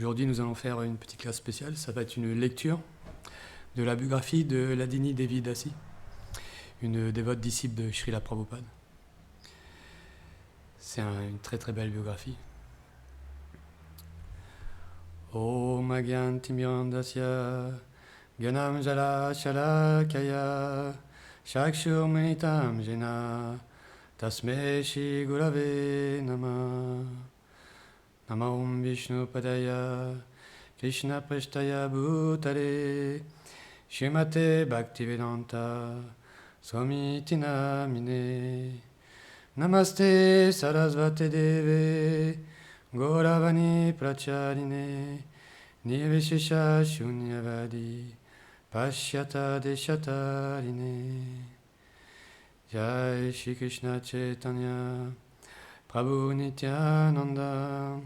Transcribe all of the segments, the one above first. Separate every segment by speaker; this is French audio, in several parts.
Speaker 1: Aujourd'hui, nous allons faire une petite classe spéciale. Ça va être une lecture de la biographie de Ladini Devi Dasi, une dévote disciple de Srila Prabhupada. C'est une très très belle biographie. Om Agyanti Mirandasya Gyanam Jala Shalakaya Shakshur Manitam Jena Tasme Shri Gurave Nama Nama Om Vishnu Padaya Krishna Preshtaya Bhutale Shrimate Bhaktivedanta Swamiti Namine Namaste Sarasvate Deve Gauravani Pracharine Nirvishesha Shunyavadi Pashyata Deshatarine Jai Shri Krishna Chaitanya Prabhu Nityananda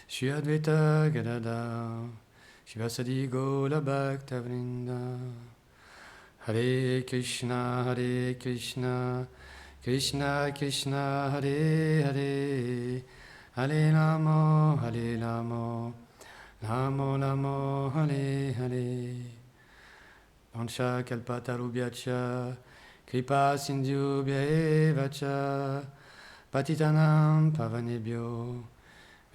Speaker 1: Shri Advaita Gadadhar Shivasadi Gaura Bhakta Vrinda Hare Krishna Krishna Krishna Hare Hare Hare Ramo Ramo Ramo Hare Hare Pancha Kalpatarubhyacha Kripa Sindhubhya Evacha Patitanam Pavanebhyo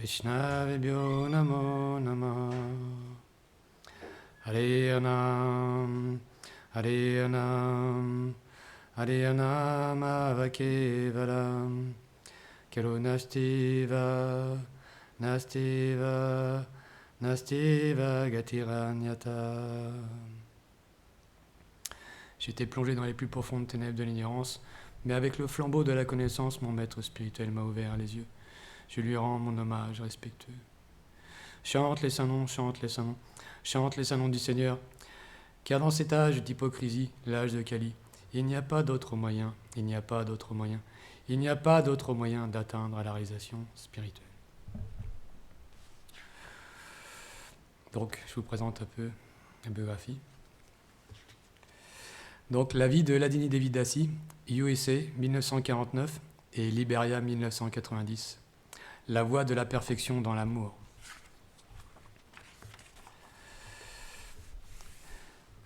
Speaker 1: Vaishnavebhyo Namo Namah Hare Nam Hare Nam Hare Nam Avakevaram Kero Nastiva Nastiva Nastiva Gatiranyata. J'étais plongé dans les plus profondes ténèbres de l'ignorance, mais avec le flambeau de la connaissance, mon maître spirituel m'a ouvert les yeux. Je lui rends mon hommage respectueux. Chante les saints noms, chante les saints noms, chante les saints noms du Seigneur, car dans cet âge d'hypocrisie, l'âge de Kali, il n'y a pas d'autre moyen, il n'y a pas d'autre moyen, il n'y a pas d'autre moyen d'atteindre à la réalisation spirituelle. Donc, je vous présente un peu la biographie. Donc, la vie de Ladini Devi Dasi, USA 1949 et Liberia 1990. La voie de la perfection dans l'amour.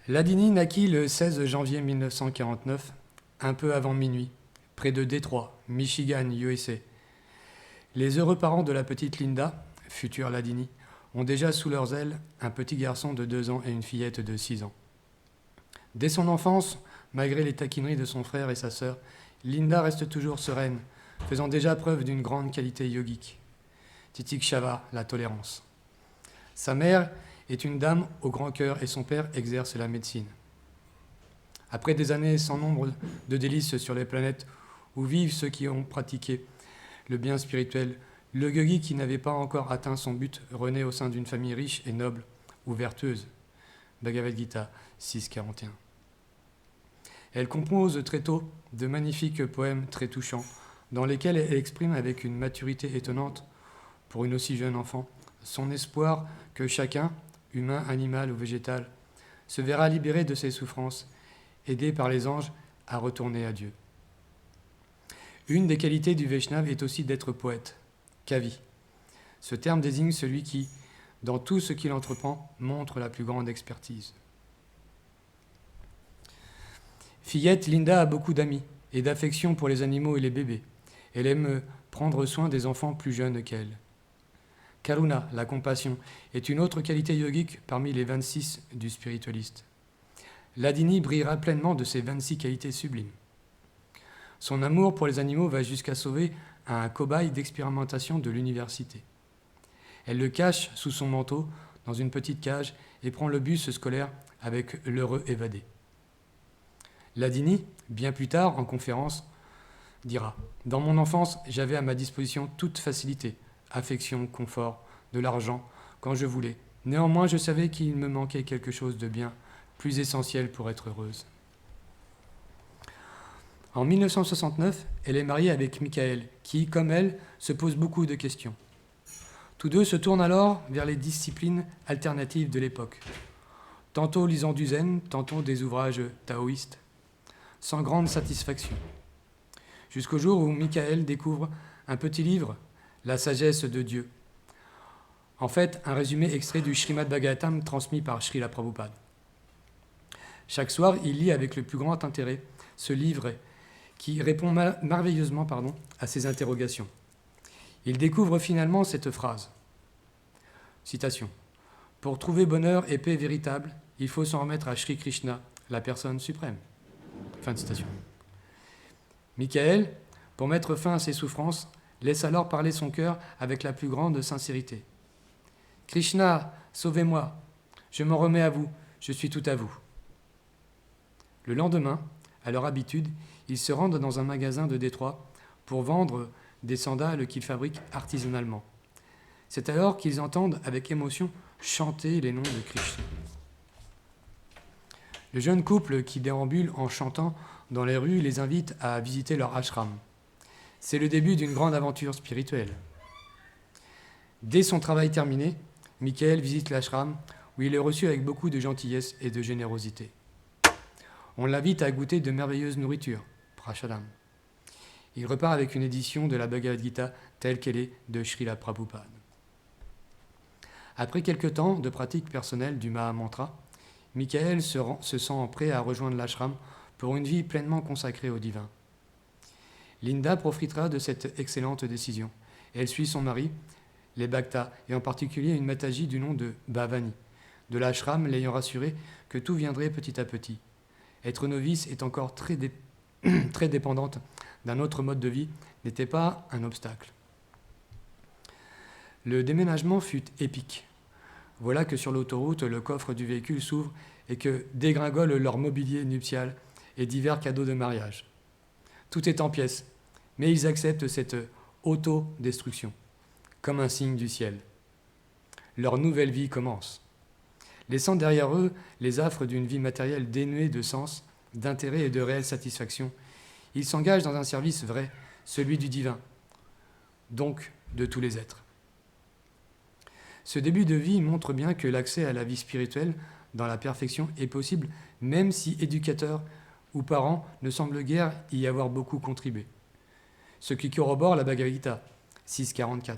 Speaker 1: Ladini naquit le 16 janvier 1949, un peu avant minuit, près de Détroit, Michigan, USA. Les heureux parents de la petite Linda, future Ladini, ont déjà sous leurs ailes un petit garçon de 2 ans et une fillette de 6 ans. Dès son enfance, malgré les taquineries de son frère et sa sœur, Linda reste toujours sereine, faisant déjà preuve d'une grande qualité yogique. Titikshava, la tolérance. Sa mère est une dame au grand cœur et son père exerce la médecine. Après des années sans nombre de délices sur les planètes où vivent ceux qui ont pratiqué le bien spirituel, le yogi qui n'avait pas encore atteint son but renaît au sein d'une famille riche et noble ou vertueuse. Bhagavad Gita 6.41. Elle compose très tôt de magnifiques poèmes très touchants, dans lesquels elle exprime avec une maturité étonnante, pour une aussi jeune enfant, son espoir que chacun, humain, animal ou végétal, se verra libéré de ses souffrances, aidé par les anges à retourner à Dieu. Une des qualités du Vaishnava est aussi d'être poète, kavi. Ce terme désigne celui qui, dans tout ce qu'il entreprend, montre la plus grande expertise. Fillette, Linda a beaucoup d'amis et d'affection pour les animaux et les bébés. Elle aime prendre soin des enfants plus jeunes qu'elle. Karuna, la compassion, est une autre qualité yogique parmi les 26 du spiritualiste. Ladini brillera pleinement de ses 26 qualités sublimes. Son amour pour les animaux va jusqu'à sauver un cobaye d'expérimentation de l'université. Elle le cache sous son manteau, dans une petite cage, et prend le bus scolaire avec l'heureux évadé. Ladini, bien plus tard, en conférence, dira « Dans mon enfance, j'avais à ma disposition toute facilité, affection, confort, de l'argent, quand je voulais. Néanmoins, je savais qu'il me manquait quelque chose de bien, plus essentiel pour être heureuse. » En 1969, elle est mariée avec Michael, qui, comme elle, se pose beaucoup de questions. Tous deux se tournent alors vers les disciplines alternatives de l'époque, tantôt lisant du zen, tantôt des ouvrages taoïstes, sans grande satisfaction. Jusqu'au jour où Michael découvre un petit livre, La sagesse de Dieu. En fait, un résumé extrait du Srimad Bhagavatam transmis par Srila Prabhupada. Chaque soir, il lit avec le plus grand intérêt ce livre qui répond merveilleusement à ses interrogations. Il découvre finalement cette phrase. Citation. « Pour trouver bonheur et paix véritable, il faut s'en remettre à Shri Krishna, la personne suprême. » Fin de citation. Michael, pour mettre fin à ses souffrances, laisse alors parler son cœur avec la plus grande sincérité. « Krishna, sauvez-moi, je m'en remets à vous, je suis tout à vous. » Le lendemain, à leur habitude, ils se rendent dans un magasin de Détroit pour vendre des sandales qu'ils fabriquent artisanalement. C'est alors qu'ils entendent avec émotion chanter les noms de Krishna. Le jeune couple qui déambule en chantant dans les rues les invite à visiter leur ashram. C'est le début d'une grande aventure spirituelle. Dès son travail terminé, Michael visite l'ashram où il est reçu avec beaucoup de gentillesse et de générosité. On l'invite à goûter de merveilleuses nourritures, prashadam. Il repart avec une édition de la Bhagavad Gita telle qu'elle est de Srila Prabhupada. Après quelque temps de pratique personnelle du Mahamantra, Michael se sent prêt à rejoindre l'ashram pour une vie pleinement consacrée au divin. Linda profitera de cette excellente décision. Elle suit son mari, les Bhaktas, et en particulier une Mataji du nom de Bhavani, de l'ashram l'ayant rassuré que tout viendrait petit à petit. Être novice est encore très dépendante d'un autre mode de vie n'était pas un obstacle. Le déménagement fut épique. Voilà que sur l'autoroute, le coffre du véhicule s'ouvre et que dégringole leur mobilier nuptial et divers cadeaux de mariage. Tout est en pièces, mais ils acceptent cette autodestruction, comme un signe du ciel. Leur nouvelle vie commence. Laissant derrière eux les affres d'une vie matérielle dénuée de sens, d'intérêt et de réelle satisfaction, ils s'engagent dans un service vrai, celui du divin, donc de tous les êtres. Ce début de vie montre bien que l'accès à la vie spirituelle dans la perfection est possible, même si éducateurs ou parents ne semblent guère y avoir beaucoup contribué. Ce qui corrobore la Bhagavad Gita 6.44.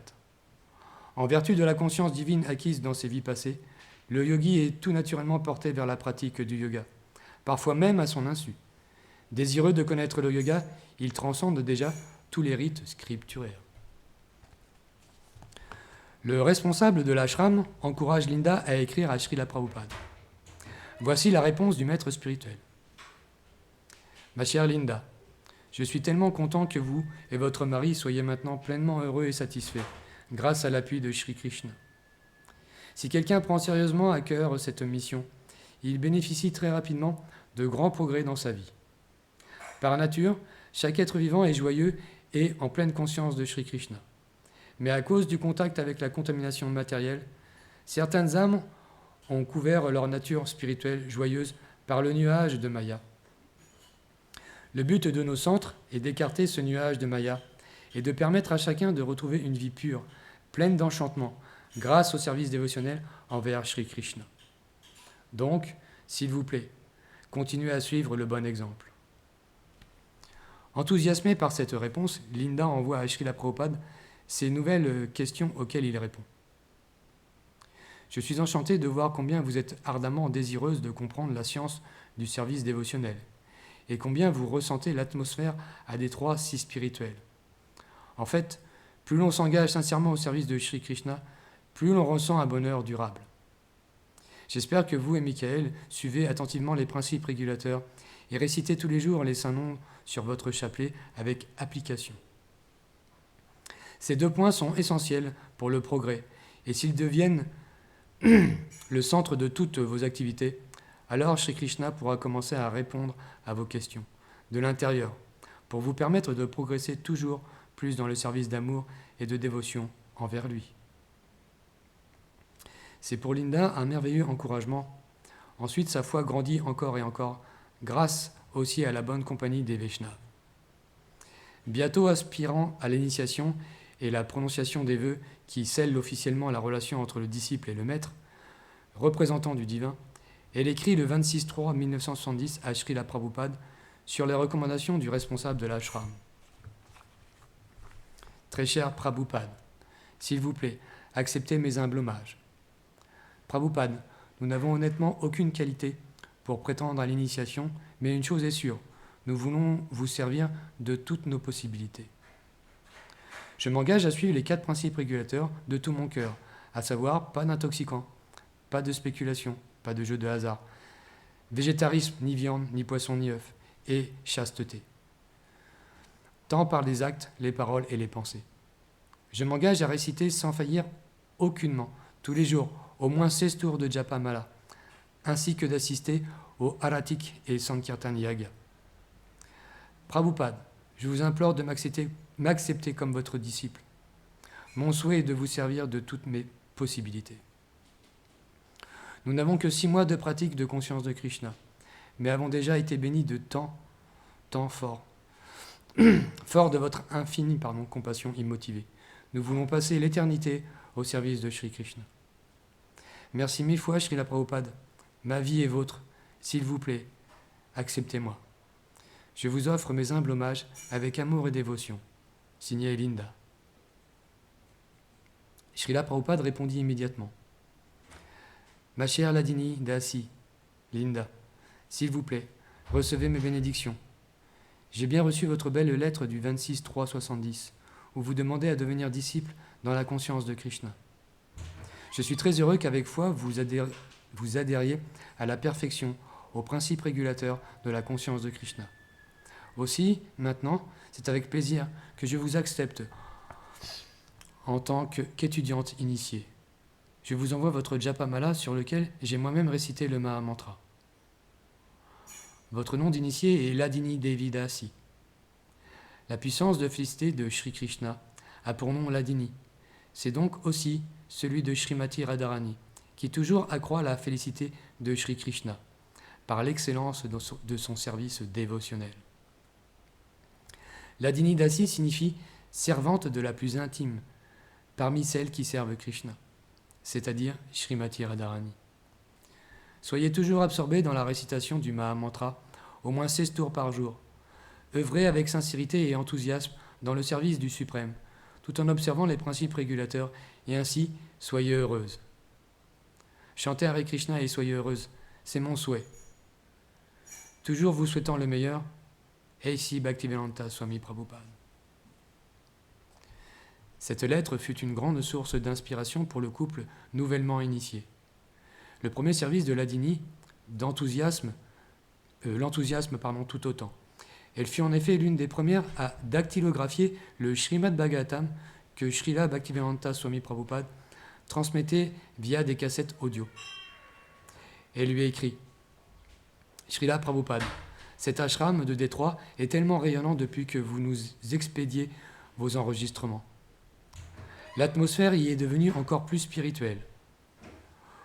Speaker 1: En vertu de la conscience divine acquise dans ses vies passées, le yogi est tout naturellement porté vers la pratique du yoga, parfois même à son insu. Désireux de connaître le yoga, il transcende déjà tous les rites scripturaires. Le responsable de l'ashram encourage Linda à écrire à Srila Prabhupada. Voici la réponse du maître spirituel. Ma chère Linda, je suis tellement content que vous et votre mari soyez maintenant pleinement heureux et satisfaits, grâce à l'appui de Shri Krishna. Si quelqu'un prend sérieusement à cœur cette mission, il bénéficie très rapidement de grands progrès dans sa vie. Par nature, chaque être vivant est joyeux et en pleine conscience de Shri Krishna. Mais à cause du contact avec la contamination matérielle, certaines âmes ont couvert leur nature spirituelle joyeuse par le nuage de Maya. Le but de nos centres est d'écarter ce nuage de Maya et de permettre à chacun de retrouver une vie pure, pleine d'enchantement, grâce au service dévotionnel envers Shri Krishna. Donc, s'il vous plaît, continuez à suivre le bon exemple. Enthousiasmée par cette réponse, Linda envoie à Srila Prabhupada ces nouvelles questions auxquelles il répond. Je suis enchanté de voir combien vous êtes ardemment désireuse de comprendre la science du service dévotionnel et combien vous ressentez l'atmosphère à Détroit si spirituelle. En fait, plus l'on s'engage sincèrement au service de Shri Krishna, plus l'on ressent un bonheur durable. J'espère que vous et Michael suivez attentivement les principes régulateurs et récitez tous les jours les saints noms sur votre chapelet avec application. Ces 2 points sont essentiels pour le progrès, et s'ils deviennent le centre de toutes vos activités, alors Shri Krishna pourra commencer à répondre à vos questions de l'intérieur, pour vous permettre de progresser toujours plus dans le service d'amour et de dévotion envers lui. C'est pour Linda un merveilleux encouragement. Ensuite, sa foi grandit encore et encore, grâce aussi à la bonne compagnie des Vaishnavas. Bientôt aspirant à l'initiation et la prononciation des vœux qui scellent officiellement la relation entre le disciple et le maître, représentant du divin, elle écrit le 26/3/1970 à Srila Prabhupada sur les recommandations du responsable de l'ashram. Très cher Prabhupada, s'il vous plaît, acceptez mes humbles hommages. Prabhupada, nous n'avons honnêtement aucune qualité pour prétendre à l'initiation, mais une chose est sûre, nous voulons vous servir de toutes nos possibilités. Je m'engage à suivre les 4 principes régulateurs de tout mon cœur, à savoir pas d'intoxicants, pas de spéculation, pas de jeu de hasard, végétarisme, ni viande, ni poisson, ni œuf, et chasteté. Tant par les actes, les paroles et les pensées. Je m'engage à réciter sans faillir aucunement, tous les jours, au moins 16 tours de Japa Mala, ainsi que d'assister au Aratik et Sankirtan Yaga. Prabhupada, je vous implore de m'accepter comme votre disciple. Mon souhait est de vous servir de toutes mes possibilités. Nous n'avons que 6 mois de pratique de conscience de Krishna, mais avons déjà été bénis de temps fort, fort de votre infinie compassion immotivée. Nous voulons passer l'éternité au service de Shri Krishna. Merci 1000 fois, Srila Prabhupada. Ma vie est vôtre. S'il vous plaît, acceptez-moi. Je vous offre mes humbles hommages avec amour et dévotion. Signé Linda. Srila Prabhupada répondit immédiatement. Ma chère Ladini Dasi, Linda, s'il vous plaît, recevez mes bénédictions. J'ai bien reçu votre belle lettre du 26-3-70, où vous demandez à devenir disciple dans la conscience de Krishna. Je suis très heureux qu'avec foi, vous adhériez à la perfection, au principe régulateur de la conscience de Krishna. Aussi, maintenant, c'est avec plaisir que je vous accepte en tant qu'étudiante initiée. Je vous envoie votre Japamala sur lequel j'ai moi-même récité le Mahamantra. Votre nom d'initié est Ladini Devi Dasi. La puissance de félicité de Shri Krishna a pour nom Ladini. C'est donc aussi celui de Srimati Radharani, qui toujours accroît la félicité de Shri Krishna, par l'excellence de son service dévotionnel. Ladini Dasi signifie servante de la plus intime, parmi celles qui servent Krishna, c'est-à-dire Srimati Radharani. Soyez toujours absorbés dans la récitation du Mahamantra, au moins 16 tours par jour. Œuvrez avec sincérité et enthousiasme dans le service du Suprême, tout en observant les principes régulateurs, et ainsi, soyez heureuses. Chantez Hare Krishna et soyez heureuses, c'est mon souhait. Toujours vous souhaitant le meilleur, A.C. Bhaktivedanta Swami Prabhupada. Cette lettre fut une grande source d'inspiration pour le couple nouvellement initié. Le premier service de Ladini, l'enthousiasme tout autant. Elle fut en effet l'une des premières à dactylographier le Srimad Bhagavatam que Srila Bhaktivedanta Swami Prabhupada transmettait via des cassettes audio. Elle lui a écrit « Srila Prabhupada, cet ashram de Détroit est tellement rayonnant depuis que vous nous expédiez vos enregistrements. L'atmosphère y est devenue encore plus spirituelle.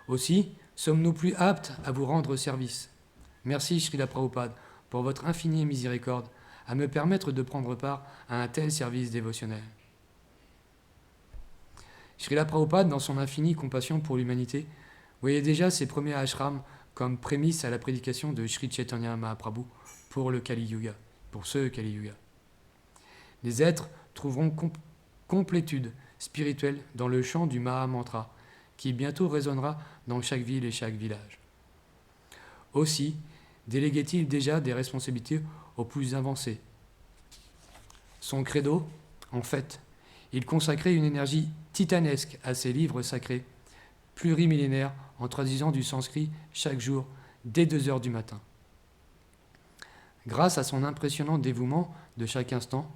Speaker 1: Aussi, sommes-nous plus aptes à vous rendre service. Merci, Srila Prabhupada, pour votre infinie miséricorde à me permettre de prendre part à un tel service dévotionnel. » Srila Prabhupada, dans son infinie compassion pour l'humanité, voyait déjà ses premiers ashrams comme prémisse à la prédication de Sri Chaitanya Mahaprabhu pour le Kali Yuga, pour ce Kali Yuga. Les êtres trouveront complétude spirituelle dans le chant du Mahamantra, qui bientôt résonnera dans chaque ville et chaque village. Aussi, déléguait-il déjà des responsabilités aux plus avancés. Son credo, en fait, il consacrait une énergie titanesque à ses livres sacrés, plurimillénaires, en traduisant du sanskrit chaque jour, dès 2 heures du matin. Grâce à son impressionnant dévouement de chaque instant,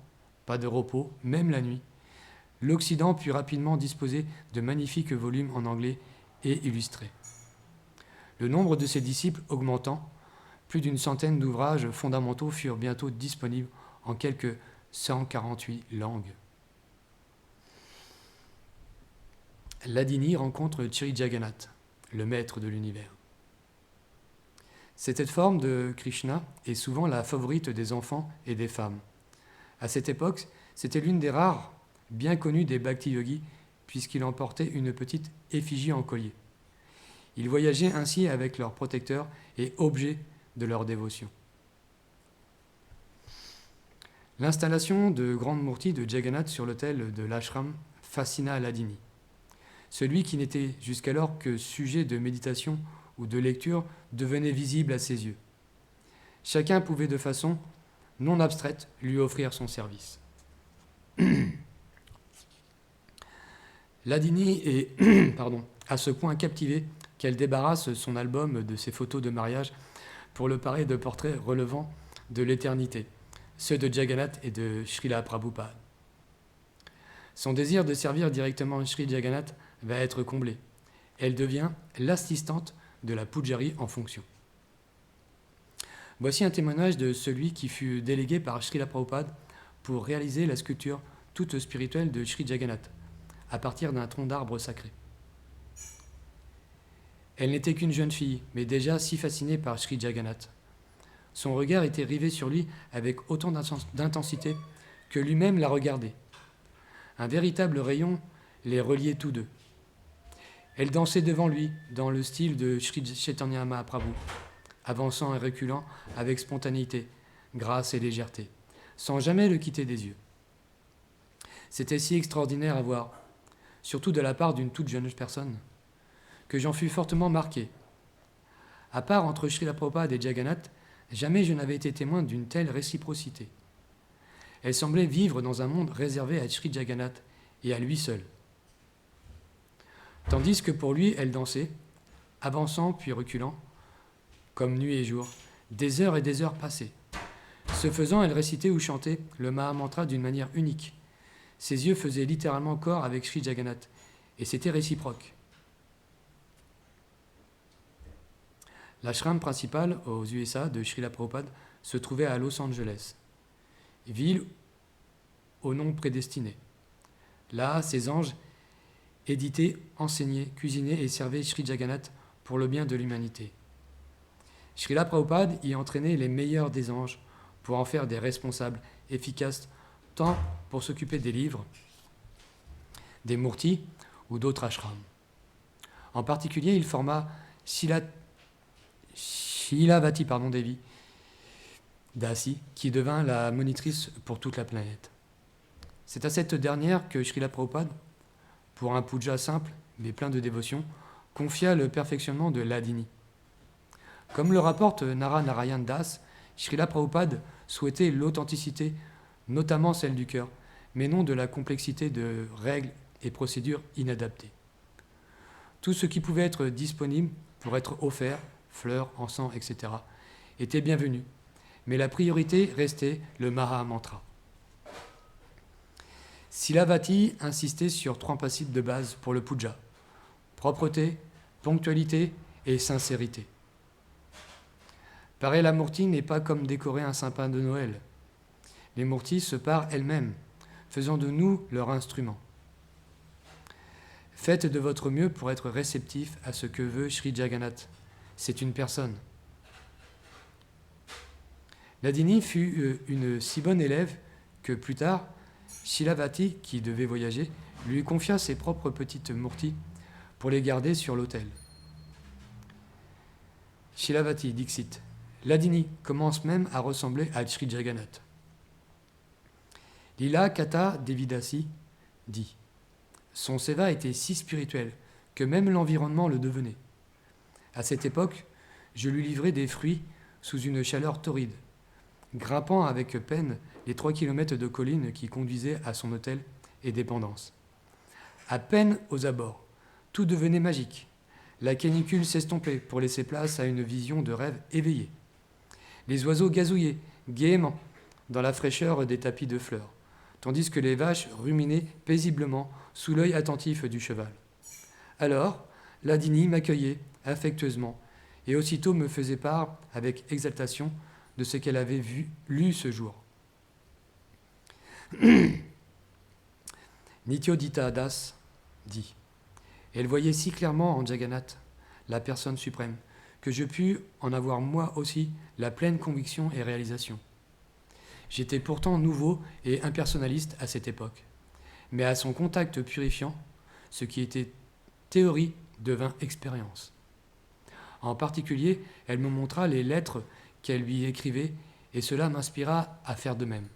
Speaker 1: pas de repos, même la nuit, l'Occident put rapidement disposer de magnifiques volumes en anglais et illustrés. Le nombre de ses disciples augmentant, plus d'une centaine d'ouvrages fondamentaux furent bientôt disponibles en quelques 148 langues. Ladini rencontre Shri Jagannath, le maître de l'univers. Cette forme de Krishna est souvent la favorite des enfants et des femmes. À cette époque, c'était l'une des rares bien connues des bhakti-yogis, puisqu'il en portait une petite effigie en collier. Ils voyageaient ainsi avec leur protecteur et objet de leur dévotion. L'installation de grandes murtis de Jagannath sur l'autel de l'ashram fascina Ladini. Celui qui n'était jusqu'alors que sujet de méditation ou de lecture devenait visible à ses yeux. Chacun pouvait de façon non abstraite lui offrir son service. Ladini est à ce point captivée qu'elle débarrasse son album de ses photos de mariage pour le parer de portraits relevant de l'éternité, ceux de Jagannath et de Srila Prabhupada. Son désir de servir directement Sri Jagannath va être comblé. Elle devient l'assistante de la Pujari en fonction. Voici un témoignage de celui qui fut délégué par Srila Prabhupada pour réaliser la sculpture toute spirituelle de Sri Jagannath, à partir d'un tronc d'arbre sacré. Elle n'était qu'une jeune fille, mais déjà si fascinée par Sri Jagannath. Son regard était rivé sur lui avec autant d'intensité que lui-même la regardait. Un véritable rayon les reliait tous deux. Elle dansait devant lui, dans le style de Sri Chaitanya Mahaprabhu, avançant et reculant avec spontanéité, grâce et légèreté, sans jamais le quitter des yeux. C'était si extraordinaire à voir, surtout de la part d'une toute jeune personne, que j'en fus fortement marqué. À part entre Srila Prabhupada et Jagannath, jamais je n'avais été témoin d'une telle réciprocité. Elle semblait vivre dans un monde réservé à Sri Jagannath et à lui seul. Tandis que pour lui, elle dansait, avançant puis reculant, comme nuit et jour, des heures et des heures passées. Ce faisant, elle récitait ou chantait le Mahamantra d'une manière unique. Ses yeux faisaient littéralement corps avec Sri Jagannath, et c'était réciproque. L'ashram principal aux USA de Srila Prabhupada se trouvait à Los Angeles, ville au nom prédestiné. Là, ses anges éditaient, enseignaient, cuisinaient et servaient Sri Jagannath pour le bien de l'humanité. Srila Prabhupada y entraînait les meilleurs des anges pour en faire des responsables efficaces tant pour s'occuper des livres, des murtis ou d'autres ashrams. En particulier, il forma Shilavati Devi Dasi, qui devint la monitrice pour toute la planète. C'est à cette dernière que Srila Prabhupada, pour un puja simple mais plein de dévotion, confia le perfectionnement de l'Adini. Comme le rapporte Nara Narayan Das, Srila Prabhupada souhaitait l'authenticité, notamment celle du cœur, mais non de la complexité de règles et procédures inadaptées. Tout ce qui pouvait être disponible pour être offert, fleurs, encens, etc., était bienvenu, mais la priorité restait le Maha Mantra. Silavati insistait sur 3 principes de base pour le puja: propreté, ponctualité et sincérité. Parer la murti n'est pas comme décorer un sapin de Noël. Les murtis se parent elles-mêmes, faisant de nous leur instrument. Faites de votre mieux pour être réceptif à ce que veut Sri Jagannath. C'est une personne. Ladini fut une si bonne élève que plus tard, Shilavati, qui devait voyager, lui confia ses propres petites murtis pour les garder sur l'autel. Shilavati Dixit. Ladini commence même à ressembler à Sri Jagannath. Lila Kata Devidasi dit: son seva était si spirituel que même l'environnement le devenait. À cette époque, je lui livrais des fruits sous une chaleur torride, grimpant avec peine les 3 kilomètres de collines qui conduisaient à son hôtel et dépendance. À peine aux abords, tout devenait magique. La canicule s'estompait pour laisser place à une vision de rêve éveillé. Les oiseaux gazouillaient gaiement dans la fraîcheur des tapis de fleurs, tandis que les vaches ruminaient paisiblement sous l'œil attentif du cheval. Alors, Ladini m'accueillait affectueusement et aussitôt me faisait part avec exaltation de ce qu'elle avait lu ce jour. Nityodita Das dit: elle voyait si clairement en Jagannath, la personne suprême, que je pus en avoir moi aussi la pleine conviction et réalisation. J'étais pourtant nouveau et impersonnaliste à cette époque, mais à son contact purifiant, ce qui était théorie devint expérience. En particulier, elle me montra les lettres qu'elle lui écrivait et cela m'inspira à faire de même.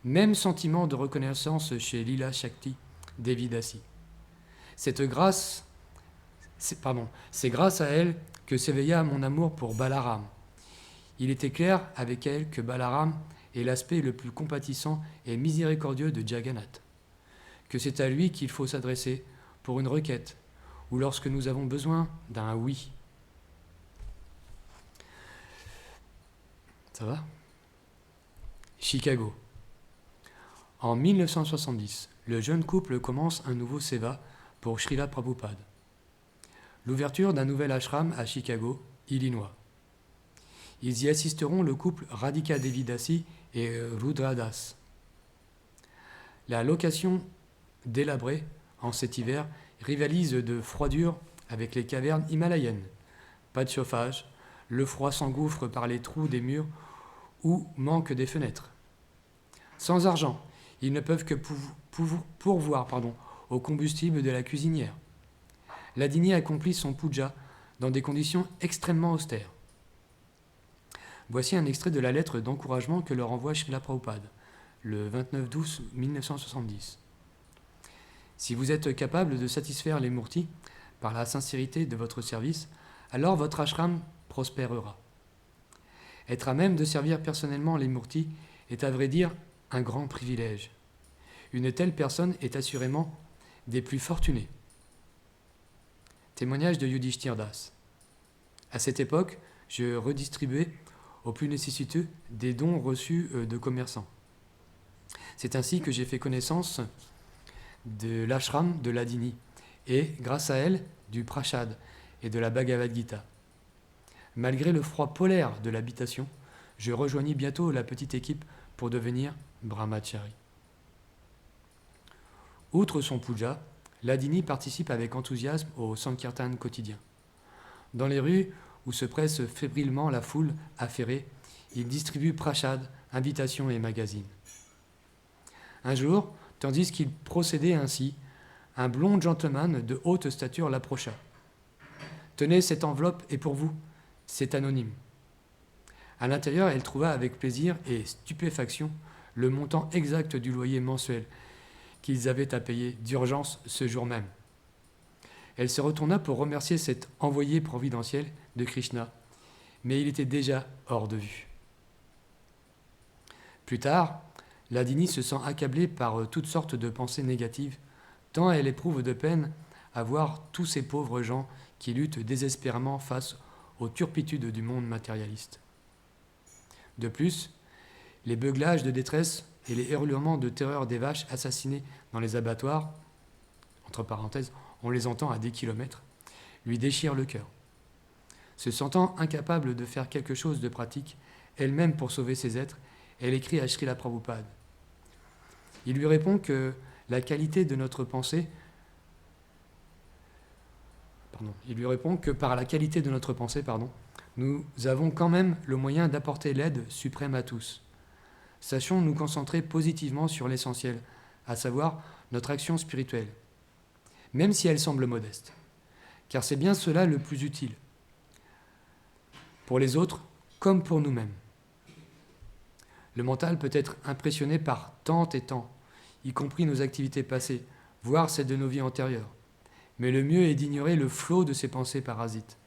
Speaker 1: Même sentiment de reconnaissance chez Lila Shakti Devi Dasi. C'est grâce à elle que s'éveilla mon amour pour Balaram. Il était clair avec elle que Balaram est l'aspect le plus compatissant et miséricordieux de Jagannath, que c'est à lui qu'il faut s'adresser pour une requête ou lorsque nous avons besoin d'un oui. Ça va ? Chicago. En 1970, le jeune couple commence un nouveau seva pour Srila Prabhupada. L'ouverture d'un nouvel ashram à Chicago, Illinois. Ils y assisteront le couple Radhika Devi Dasi et Rudra Das. La location délabrée en cet hiver rivalise de froidure avec les cavernes himalayennes. Pas de chauffage, le froid s'engouffre par les trous des murs ou manque des fenêtres. Sans argent, ils ne peuvent que pourvoir au combustible de la cuisinière. Ladini accomplit son puja dans des conditions extrêmement austères. Voici un extrait de la lettre d'encouragement que leur envoie Srila Prabhupada, le 29/12/1970. Si vous êtes capable de satisfaire les murtis par la sincérité de votre service, alors votre ashram prospérera. Être à même de servir personnellement les murtis est à vrai dire un grand privilège. Une telle personne est assurément des plus fortunés. Témoignage de Yudhishthir Das. À cette époque, je redistribuais aux plus nécessiteux des dons reçus de commerçants. C'est ainsi que j'ai fait connaissance de l'ashram de Ladini et, grâce à elle, du prashad et de la Bhagavad Gita. Malgré le froid polaire de l'habitation, je rejoignis bientôt la petite équipe pour devenir brahmachari. Outre son puja, Ladini participe avec enthousiasme au Sankirtan quotidien. Dans les rues où se presse fébrilement la foule affairée, il distribue prashad, invitations et magazines. Un jour, tandis qu'il procédait ainsi, un blond gentleman de haute stature l'approcha. « Tenez, cette enveloppe est pour vous, c'est anonyme. » À l'intérieur, elle trouva avec plaisir et stupéfaction le montant exact du loyer mensuel qu'ils avaient à payer d'urgence ce jour même. Elle se retourna pour remercier cet envoyé providentiel de Krishna, mais il était déjà hors de vue. Plus tard, Ladini se sent accablée par toutes sortes de pensées négatives, tant elle éprouve de peine à voir tous ces pauvres gens qui luttent désespérément face aux turpitudes du monde matérialiste. De plus, les beuglages de détresse et les hurlements de terreur des vaches assassinées dans les abattoirs, entre parenthèses, on les entend à des kilomètres, lui déchirent le cœur. Se sentant incapable de faire quelque chose de pratique, elle-même pour sauver ces êtres, elle écrit à Srila Prabhupada. Il lui répond que la qualité de notre pensée, par la qualité de notre pensée, nous avons quand même le moyen d'apporter l'aide suprême à tous. Sachons nous concentrer positivement sur l'essentiel, à savoir notre action spirituelle, même si elle semble modeste, car c'est bien cela le plus utile, pour les autres comme pour nous-mêmes. Le mental peut être impressionné par tant et tant, y compris nos activités passées, voire celles de nos vies antérieures. Mais le mieux est d'ignorer le flot de ces pensées parasites.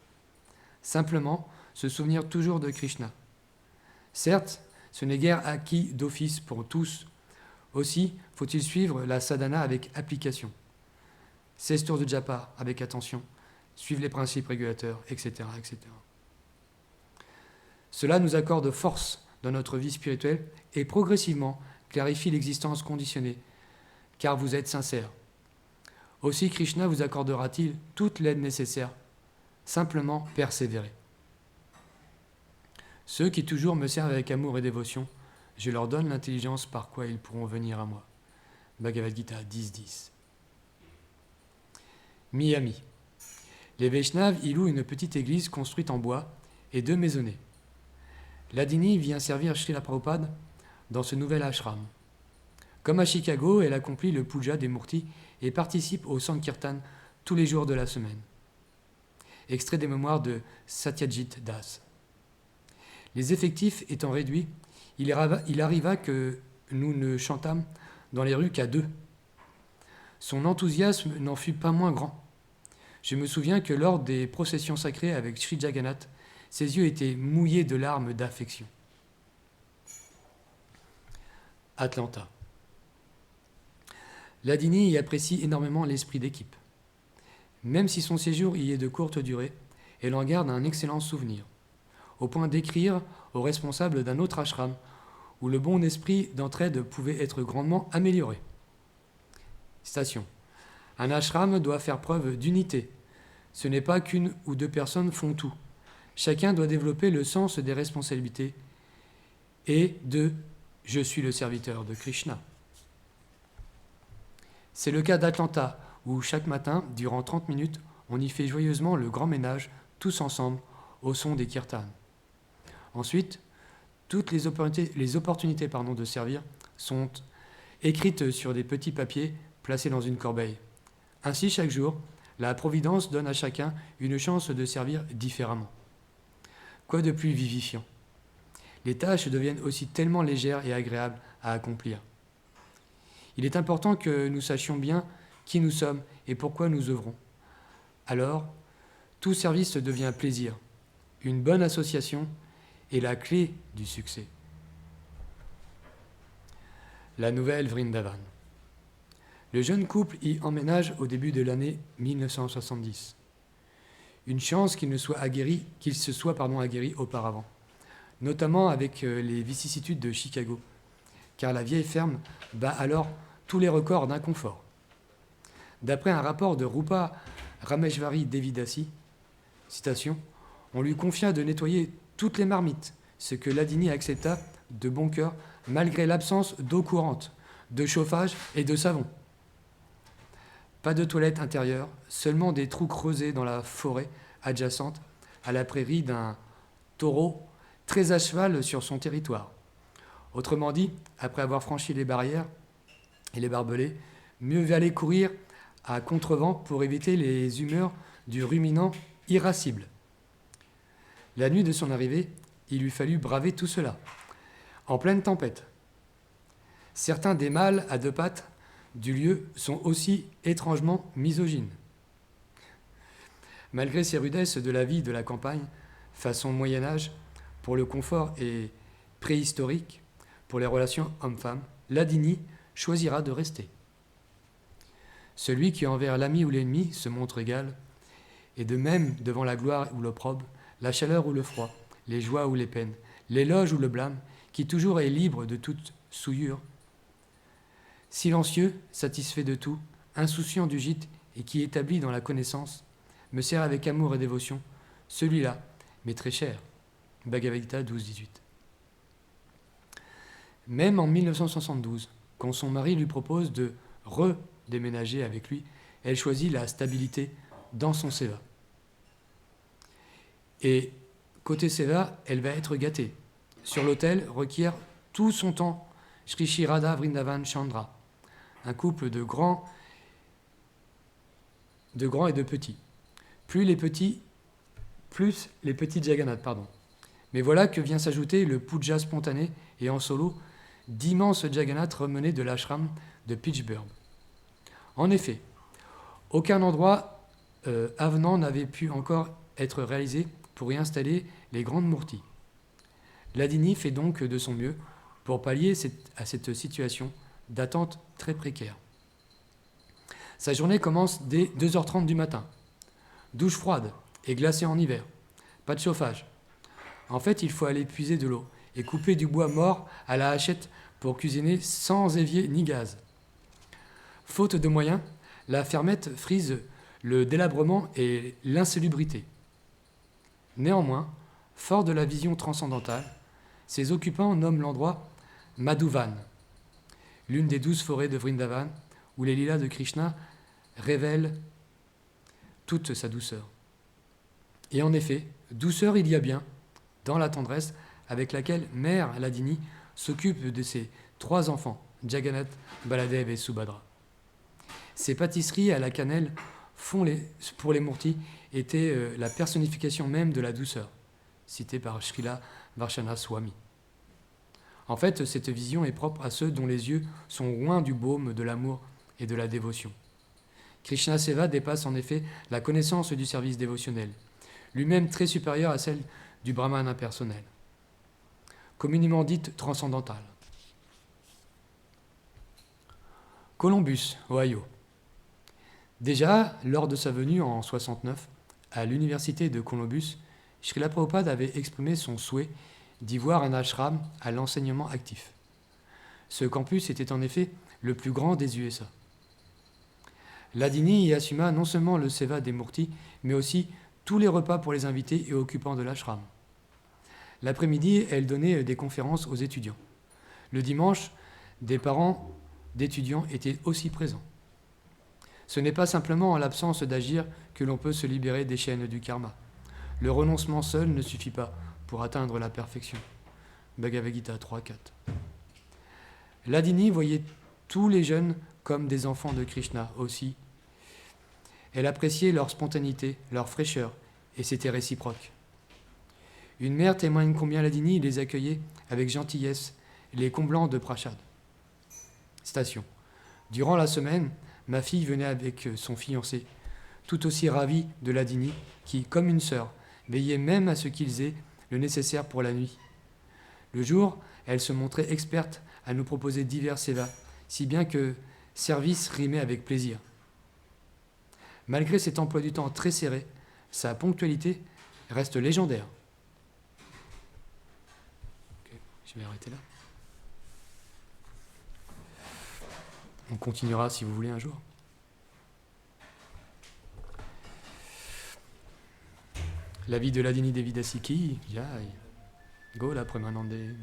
Speaker 1: Simplement, se souvenir toujours de Krishna. Certes, ce n'est guère acquis d'office pour tous. Aussi, faut-il suivre la sadhana avec application. 16 tours de japa avec attention, suivre les principes régulateurs, etc., etc. Cela nous accorde force dans notre vie spirituelle et progressivement clarifie l'existence conditionnée, car vous êtes sincère. Aussi Krishna vous accordera-t-il toute l'aide nécessaire. Simplement persévérer. Ceux qui toujours me servent avec amour et dévotion, je leur donne l'intelligence par quoi ils pourront venir à moi. Bhagavad Gita 10.10. Miami. Les Vaishnavas y louent une petite église construite en bois et 2 maisonnées. Ladini vient servir Srila Prabhupada dans ce nouvel ashram. Comme à Chicago, elle accomplit le puja des murtis et participe au Sankirtan tous les jours de la semaine. Extrait des mémoires de Satyajit Das. Les effectifs étant réduits, il arriva que nous ne chantâmes dans les rues qu'à 2. Son enthousiasme n'en fut pas moins grand. Je me souviens que lors des processions sacrées avec Sri Jagannath, ses yeux étaient mouillés de larmes d'affection. Atlanta. Ladini y apprécie énormément l'esprit d'équipe. Même si son séjour y est de courte durée, elle en garde un excellent souvenir, au point d'écrire aux responsables d'un autre ashram où le bon esprit d'entraide pouvait être grandement amélioré. Citation. Un ashram doit faire preuve d'unité. Ce n'est pas qu'une ou deux personnes font tout. Chacun doit développer le sens des responsabilités et de « je suis le serviteur de Krishna ». C'est le cas d'Atlanta, où chaque matin, durant 30 minutes, on y fait joyeusement le grand ménage, tous ensemble, au son des kirtans. Ensuite, toutes les opportunités de servir sont écrites sur des petits papiers placés dans une corbeille. Ainsi, chaque jour, la Providence donne à chacun une chance de servir différemment. Quoi de plus vivifiant ? Les tâches deviennent aussi tellement légères et agréables à accomplir. Il est important que nous sachions bien qui nous sommes et pourquoi nous œuvrons. Alors, tout service devient plaisir. Une bonne association est la clé du succès. La nouvelle Vrindavan. Le jeune couple y emménage au début de l'année 1970. Une chance qu'il se soit aguerri auparavant, notamment avec les vicissitudes de Chicago, car la vieille ferme bat alors tous les records d'inconfort. D'après un rapport de Rupa Rameshvari Devidasi, citation, on lui confia de nettoyer toutes les marmites, ce que Ladini accepta de bon cœur malgré l'absence d'eau courante, de chauffage et de savon. Pas de toilette intérieure, seulement des trous creusés dans la forêt adjacente à la prairie d'un taureau très à cheval sur son territoire. Autrement dit, après avoir franchi les barrières et les barbelés, mieux valait courir à contrevent pour éviter les humeurs du ruminant irascible. La nuit de son arrivée, il lui fallut braver tout cela, en pleine tempête. Certains des mâles à deux pattes du lieu sont aussi étrangement misogynes. Malgré ces rudesses de la vie de la campagne, façon Moyen-Âge, pour le confort et préhistorique, pour les relations hommes-femmes, Ladini choisira de rester. Celui qui envers l'ami ou l'ennemi se montre égal, et de même devant la gloire ou l'opprobre, la chaleur ou le froid, les joies ou les peines, l'éloge ou le blâme, qui toujours est libre de toute souillure, silencieux, satisfait de tout, insouciant du gîte et qui établit dans la connaissance, me sert avec amour et dévotion, celui-là m'est très cher. Bhagavad Gita 12-18. Même en 1972, quand son mari lui propose de redéménager avec lui, elle choisit la stabilité dans son seva. Et côté seva, elle va être gâtée. Sur l'autel requiert tout son temps Shri Shri Radha Vrindavan Chandra, un couple de grands et de petits. Plus les petits Jagannath, Mais voilà que vient s'ajouter le puja spontané et en solo d'immenses Jagannath remenés de l'ashram de Pittsburgh. En effet, aucun endroit avenant n'avait pu encore être réalisé pour y installer les grandes murtis. Ladini fait donc de son mieux pour pallier à cette situation d'attente très précaire. Sa journée commence dès 2h30 du matin. Douche froide et glacée en hiver. Pas de chauffage. En fait, il faut aller puiser de l'eau et couper du bois mort à la hachette pour cuisiner sans évier ni gaz. Faute de moyens, la fermette frise le délabrement et l'insalubrité. Néanmoins, fort de la vision transcendantale, ses occupants nomment l'endroit Madhuvan, l'une des 12 forêts de Vrindavan, où les lilas de Krishna révèlent toute sa douceur. Et en effet, douceur il y a bien, dans la tendresse avec laquelle Mère Ladini s'occupe de ses 3 enfants, Jagannath, Baladev et Subhadra. Ces pâtisseries à la cannelle pour les murtis étaient la personnification même de la douceur, citée par Srila Varshana Swami. En fait, cette vision est propre à ceux dont les yeux sont loin du baume de l'amour et de la dévotion. Krishna Seva dépasse en effet la connaissance du service dévotionnel, lui-même très supérieure à celle du brahman impersonnel, communément dite transcendantale. Columbus, Ohio. Déjà, lors de sa venue en 69, à l'université de Columbus, Srila Prabhupada avait exprimé son souhait d'y voir un ashram à l'enseignement actif. Ce campus était en effet le plus grand des USA. Ladini y assuma non seulement le seva des Murtis, mais aussi tous les repas pour les invités et occupants de l'ashram. L'après-midi, elle donnait des conférences aux étudiants. Le dimanche, des parents d'étudiants étaient aussi présents. Ce n'est pas simplement en l'absence d'agir que l'on peut se libérer des chaînes du karma. Le renoncement seul ne suffit pas pour atteindre la perfection. Bhagavad Gita 3.4. Ladini voyait tous les jeunes comme des enfants de Krishna aussi. Elle appréciait leur spontanéité, leur fraîcheur, et c'était réciproque. Une mère témoigne combien Ladini les accueillait avec gentillesse, les comblant de prashad. Station. Durant la semaine, ma fille venait avec son fiancé, tout aussi ravi de Ladini, qui, comme une sœur, veillait même à ce qu'ils aient le nécessaire pour la nuit. Le jour, elle se montrait experte à nous proposer divers sévas, si bien que service rimait avec plaisir. Malgré cet emploi du temps très serré, sa ponctualité reste légendaire. Okay, je vais arrêter là. On continuera si vous voulez un jour. La vie de Ladini Devi Dasiki, Jai, Gola Premanande.